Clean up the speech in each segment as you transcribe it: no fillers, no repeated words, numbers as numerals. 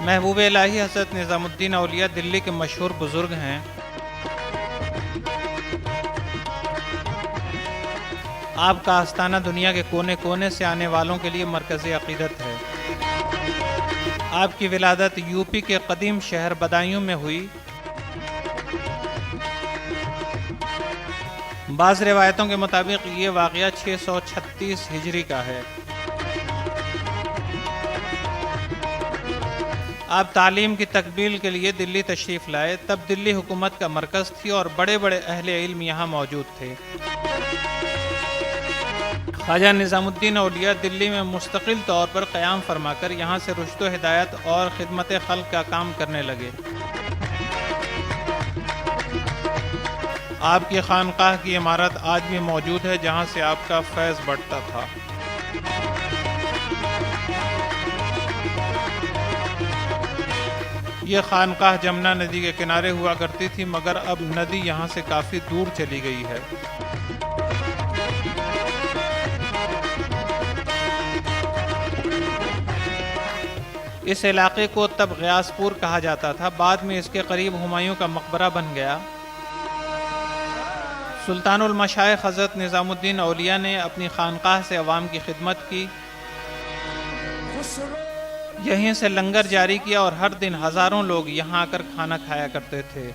محبوب الہی حضرت نظام الدین اولیاء دلی کے مشہور بزرگ ہیں۔ آپ کا آستانہ دنیا کے کونے کونے سے آنے والوں کے لیے مرکز عقیدت ہے۔ آپ کی ولادت یوپی کے قدیم شہر بدایوں میں ہوئی۔ بعض روایتوں کے مطابق یہ واقعہ 636 ہجری کا ہے۔ آپ تعلیم کی تکمیل کے لیے دلی تشریف لائے، تب دلی حکومت کا مرکز تھی اور بڑے بڑے اہل علم یہاں موجود تھے۔ خواجہ نظام الدین اولیاء دلی میں مستقل طور پر قیام فرما کر یہاں سے رشد و ہدایت اور خدمت خلق کا کام کرنے لگے۔ آپ کی خانقاہ کی عمارت آج بھی موجود ہے، جہاں سے آپ کا فیض بڑھتا تھا۔ یہ خانقاہ جمنا ندی کے کنارے ہوا کرتی تھی، مگر اب ندی یہاں سے کافی دور چلی گئی ہے۔ اس علاقے کو تب غیاث پور کہا جاتا تھا، بعد میں اس کے قریب ہمایوں کا مقبرہ بن گیا۔ سلطان المشائخ حضرت نظام الدین اولیاء نے اپنی خانقاہ سے عوام کی خدمت کی، یہیں سے لنگر جاری کیا اور ہر دن ہزاروں لوگ یہاں آ کر کھانا کھایا کرتے تھے۔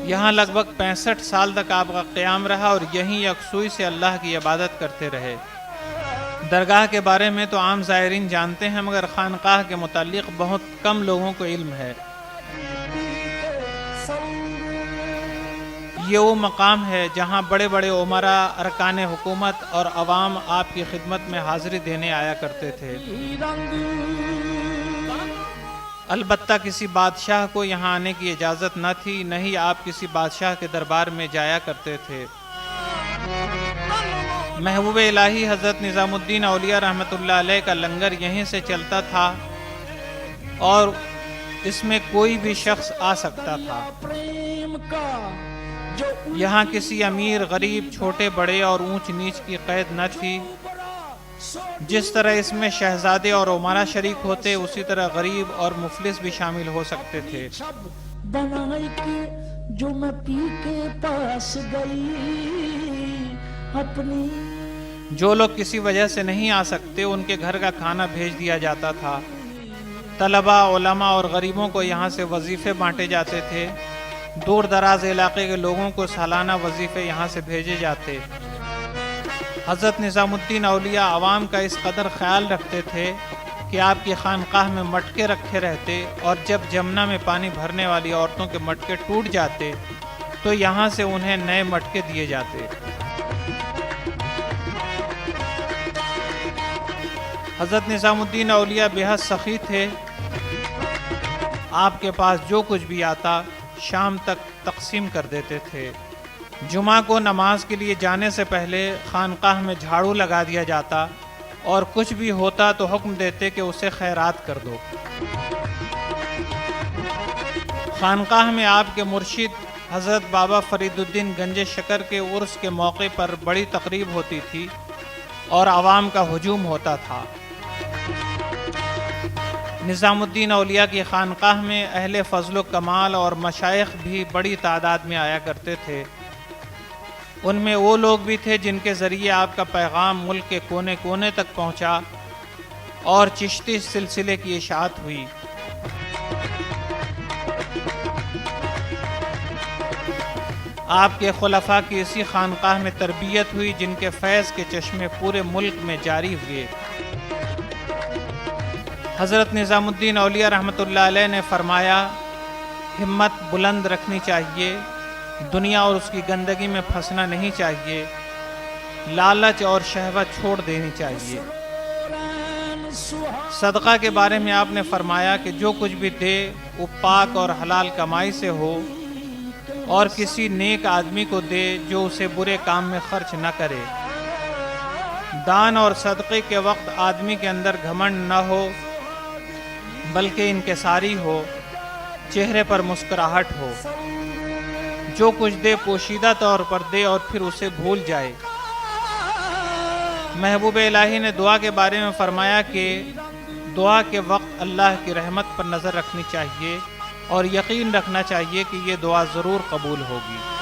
یہاں لگ بھگ 65 سال تک آپ کا قیام رہا اور یہیں یکسوئی سے اللہ کی عبادت کرتے رہے۔ درگاہ کے بارے میں تو عام زائرین جانتے ہیں، مگر خانقاہ کے متعلق بہت کم لوگوں کو علم ہے۔ یہ وہ مقام ہے جہاں بڑے بڑے عمراء، ارکان حکومت اور عوام آپ کی خدمت میں حاضری دینے آیا کرتے تھے۔ البتہ کسی بادشاہ کو یہاں آنے کی اجازت نہ تھی، نہ ہی آپ کسی بادشاہ کے دربار میں جایا کرتے تھے۔ محبوب الہی حضرت نظام الدین اولیاء رحمۃ اللہ علیہ کا لنگر یہیں سے چلتا تھا اور اس میں کوئی بھی شخص آ سکتا تھا۔ یہاں کسی امیر، غریب، چھوٹے بڑے اور اونچ نیچ کی قید نہ تھی۔ جس طرح اس میں شہزادے اور عمرا شریک ہوتے، اسی طرح غریب اور مفلس بھی شامل ہو سکتے تھے۔ جو میں پی کے پاس گئی اپنی، جو لوگ کسی وجہ سے نہیں آ سکتے ان کے گھر کا کھانا بھیج دیا جاتا تھا۔ طلباء، علماء اور غریبوں کو یہاں سے وظیفے بانٹے جاتے تھے۔ دور دراز علاقے کے لوگوں کو سالانہ وظیفے یہاں سے بھیجے جاتے۔ حضرت نظام الدین اولیاء عوام کا اس قدر خیال رکھتے تھے کہ آپ کی خانقاہ میں مٹکے رکھے رہتے، اور جب جمنا میں پانی بھرنے والی عورتوں کے مٹکے ٹوٹ جاتے تو یہاں سے انہیں نئے مٹکے دیے جاتے۔ حضرت نظام الدین اولیاء بہت سخی تھے۔ آپ کے پاس جو کچھ بھی آتا شام تک تقسیم کر دیتے تھے۔ جمعہ کو نماز کے لیے جانے سے پہلے خانقاہ میں جھاڑو لگا دیا جاتا اور کچھ بھی ہوتا تو حکم دیتے کہ اسے خیرات کر دو۔ خانقاہ میں آپ کے مرشد حضرت بابا فرید الدین گنج شکر کے عرس کے موقع پر بڑی تقریب ہوتی تھی اور عوام کا ہجوم ہوتا تھا۔ نظام الدین اولیاء کی خانقاہ میں اہل فضل و کمال اور مشائخ بھی بڑی تعداد میں آیا کرتے تھے۔ ان میں وہ لوگ بھی تھے جن کے ذریعے آپ کا پیغام ملک کے کونے کونے تک پہنچا اور چشتی سلسلے کی اشاعت ہوئی۔ آپ کے خلفاء کی اسی خانقاہ میں تربیت ہوئی، جن کے فیض کے چشمے پورے ملک میں جاری ہوئے۔ حضرت نظام الدین اولیاء رحمۃ اللہ علیہ نے فرمایا، ہمت بلند رکھنی چاہیے، دنیا اور اس کی گندگی میں پھنسنا نہیں چاہیے، لالچ اور شہوت چھوڑ دینی چاہیے۔ صدقہ کے بارے میں آپ نے فرمایا کہ جو کچھ بھی دے وہ پاک اور حلال کمائی سے ہو، اور کسی نیک آدمی کو دے جو اسے برے کام میں خرچ نہ کرے۔ دان اور صدقے کے وقت آدمی کے اندر گھمنڈ نہ ہو، بلکہ انکساری ہو، چہرے پر مسکراہٹ ہو۔ جو کچھ دے پوشیدہ طور پر دے اور پھر اسے بھول جائے۔ محبوب الہی نے دعا کے بارے میں فرمایا کہ دعا کے وقت اللہ کی رحمت پر نظر رکھنی چاہیے اور یقین رکھنا چاہیے کہ یہ دعا ضرور قبول ہوگی۔